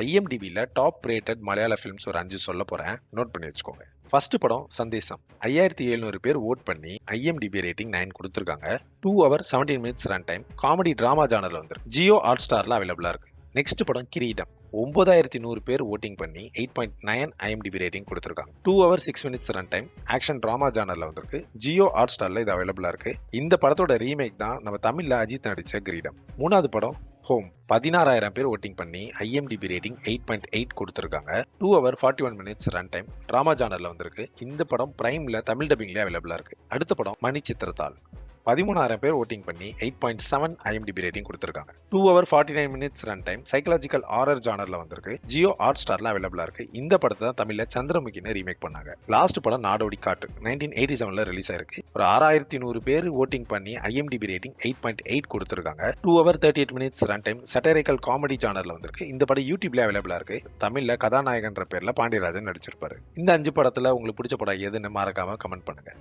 ஐஎம்டிபியில் top rated மலையாள films ஒரு 5 சொல்ல போறேன், நோட் பண்ணி வச்சுக்கோங்க. ஃபர்ஸ்ட் படம் சந்தேசம். 5700 பேர் ஓட் பண்ணி ஐஎம்டிபி ரேட்டிங் 9 கொடுத்துருக்காங்க. 2 hours 17 minutes run time. Comedy drama ஜானர்ல வந்துருக்கு. ஜியோ ஹாட் ஸ்டார்ல அவைலபிளா இருக்கு. நெக்ஸ்ட் படம் கிரீடம். 9100 பேர் ஓட்டிங் பண்ணி 8.9 ஐஎம்டிபி ரேட்டிங் கொடுத்துருக்காங்க. 2 hours 6 minutes run time. Action drama ஜானர்ல வந்திருக்கு. ஜியோ ஹாட் ஸ்டார்ல இது அவைலபிளா இருக்கு. இந்த படத்தோட ரீமேக் தான் நம்ம தமிழ்ல அஜித் நடிச்ச கிரீடம். மூணாவது படம் ஹோம். 16000 பேர் ஓட்டிங் பண்ணி ஐஎம்டிபி ரேட்டிங் 8.8 கொடுத்துருக்காங்க. 2 hours 41 minutes run time. Drama ஜானர்ல வந்திருக்கு. இந்த படம் பிரைம்ல தமிழ் டப்பிங்ல அவைலபிளா இருக்கு. அடுத்த படம் மணி சித்திரத்தாள். 13000 பேர் ஓட்டிங் பண்ணி 8.7 ஐஎம்டிபி ரேட்டிங் கொடுத்துருக்காங்க. 2 hours 49 minutes run time. Psychological horror ஜானர்ல வந்திருக்கு. ஜியோ ஹாட் ஸ்டார்ல அவைலபிளா இருக்கு. இந்த படத்தை தான் தமிழ்ல சந்திரமுகின்னு ரீமேக் பண்ணாங்க. லாஸ்ட் படம் நாடோடி காட்டு 1987ல ரிலீஸ் ஆயிருக்கு. ஒரு 6100 பேர் ஓட்டிங் பண்ணி ஐஎம்டிபி ரேட்டிங் 8.8 கொடுத்துருக்காங்க. 2 hours 38 minutes run time. Satirical comedy ஜானர்ல வந்திருக்கு. இந்த படம் யூடியூப்ல அவைலபிளா இருக்கு. தமிழ்ல கதாநாயகன்ற பேர்ல பாண்டியராஜன் நடிச்சிருப்பாரு. இந்த 5 படத்துல உங்களுக்கு பிடிச்ச படம் எதுன்னு மறக்காம கமெண்ட் பண்ணுங்க.